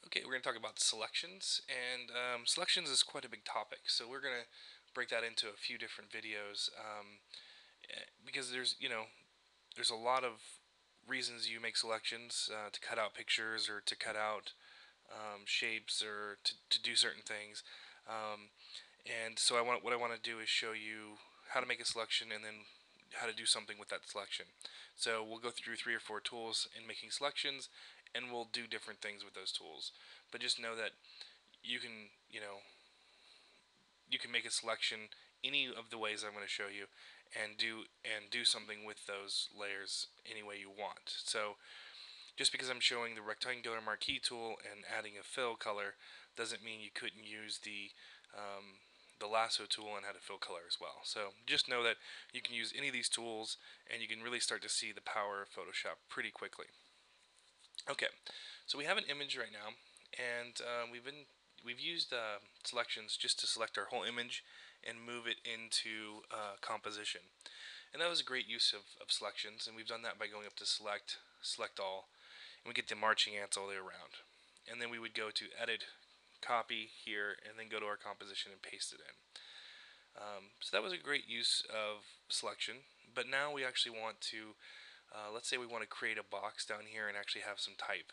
Okay, we're going to talk about selections, and selections is quite a big topic, so we're going to break that into a few different videos because there's a lot of reasons you make selections to cut out pictures or to cut out shapes or to do certain things. Um, and so what I want to do is show you how to make a selection and then how to do something with that selection. So we'll go through 3 or 4 tools in making selections, and we'll do different things with those tools. But just know that you can, you can make a selection any of the ways I'm going to show you, and do something with those layers any way you want. So just because I'm showing the rectangular marquee tool and adding a fill color doesn't mean you couldn't use the lasso tool and add a fill color as well. So just know that you can use any of these tools and you can really start to see the power of Photoshop pretty quickly. Okay, so we have an image right now, and we've used selections just to select our whole image and move it into composition. And that was a great use of selections, and we've done that by going up to select all, and we get the marching ants all the way around. And then we would go to edit, copy here, and then go to our composition and paste it in. So that was a great use of selection, but now we actually want to, let's say we want to create a box down here and actually have some type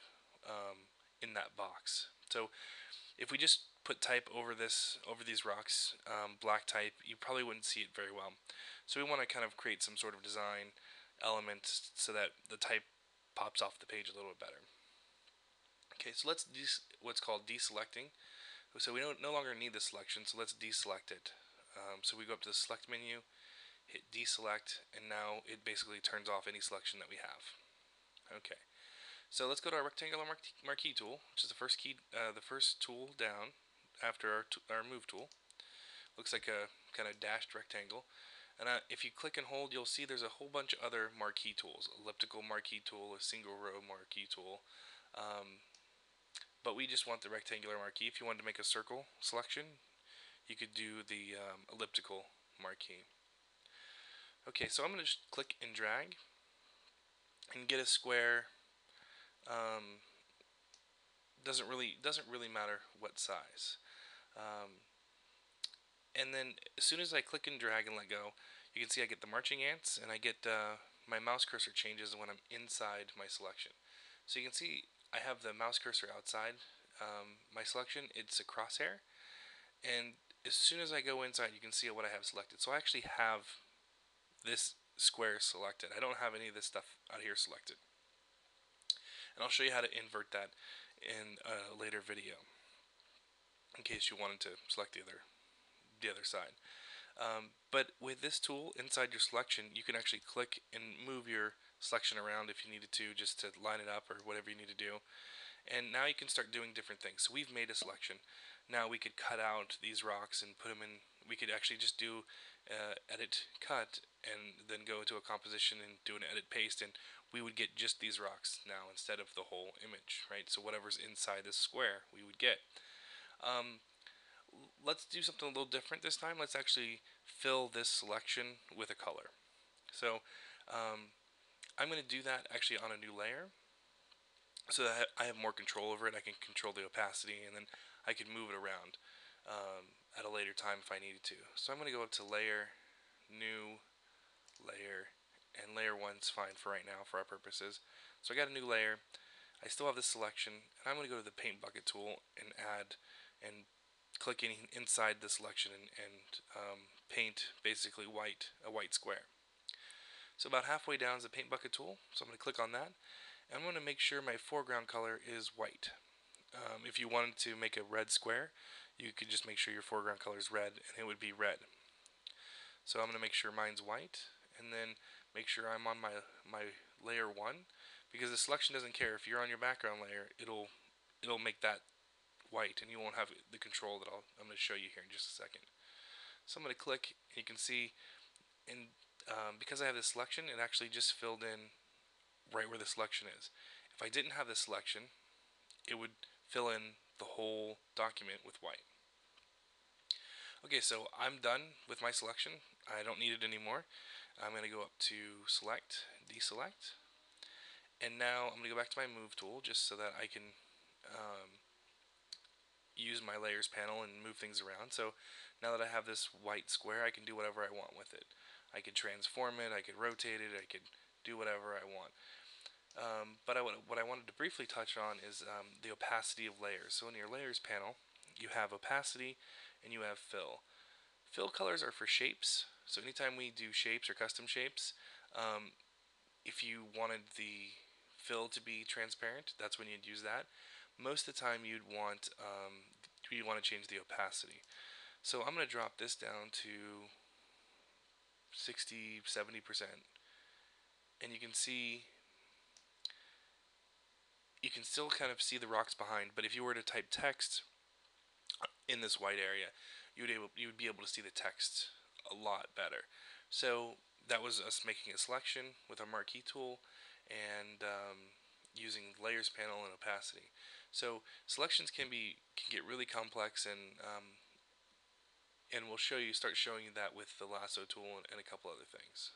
in that box. So if we just put type over these rocks, black type, you probably wouldn't see it very well. So we want to kind of create some sort of design element so that the type pops off the page a little bit better. Okay, so let's do what's called deselecting. So we no longer need the selection, so let's deselect it. So we go up to the select menu, hit deselect, and now it basically turns off any selection that we have. Okay, so let's go to our rectangular marquee tool, which is the first tool down after our move tool. Looks like a kind of dashed rectangle. And if you click and hold, you'll see there's a whole bunch of other marquee tools. Elliptical marquee tool, a single row marquee tool. But we just want the rectangular marquee. If you wanted to make a circle selection, you could do the elliptical marquee. Okay, so I'm going to just click and drag and get a square. Um, doesn't really matter what size. Um, and then as soon as I click and drag and let go, you can see I get the marching ants, and I get my mouse cursor changes when I'm inside my selection. So you can see I have the mouse cursor outside my selection. It's a crosshair, and as soon as I go inside, you can see what I have selected. So I actually have this square selected. I don't have any of this stuff out here selected. And I'll show you how to invert that in a later video in case you wanted to select the other side. But with this tool inside your selection, you can actually click and move your selection around if you needed to, just to line it up or whatever you need to do. And now you can start doing different things. So we've made a selection. Now we could cut out these rocks and put them in. We could actually just do edit cut and then go into a composition and do an edit paste, and we would get just these rocks now instead of the whole image, right? So whatever's inside this square we would get. Let's do something a little different this time. Let's actually fill this selection with a color. So I'm going to do that actually on a new layer so that I have more control over it. I can control the opacity, and then I can move it around at a later time if I needed to. So I'm going to go up to layer, new, layer, and layer 1's fine for right now for our purposes. So I got a new layer. I still have this selection, and I'm going to go to the paint bucket tool and add and click inside the selection and paint basically a white square. So about halfway down is the paint bucket tool, so I'm going to click on that. And I'm going to make sure my foreground color is white. If you wanted to make a red square, you could just make sure your foreground color is red, and it would be red. So I'm going to make sure mine's white, and then make sure I'm on my layer 1, because the selection doesn't care. If you're on your background layer, it'll make that white, and you won't have the control that I'm going to show you here in just a second. So I'm going to click, and you can see, and because I have this selection, it actually just filled in right where the selection is. If I didn't have this selection, it would fill in the whole document with white. Okay, so I'm done with my selection. I don't need it anymore. I'm going to go up to select, deselect, and now I'm going to go back to my move tool just so that I can use my layers panel and move things around. So now that I have this white square, I can do whatever I want with it. I could transform it, I could rotate it, I could do whatever I want. But what I wanted to briefly touch on is the opacity of layers. So in your layers panel, you have opacity and you have fill. Fill colors are for shapes. So anytime we do shapes or custom shapes, um, if you wanted the fill to be transparent, that's when you'd use that. Most of the time you'd want to change the opacity. So I'm going to drop this down to 60, 70%, and you can still kind of see the rocks behind, but if you were to type text in this white area, you would be able to see the text a lot better. So that was us making a selection with our marquee tool and using layers panel and opacity. So selections can get really complex, and we'll start showing you that with the lasso tool and a couple other things.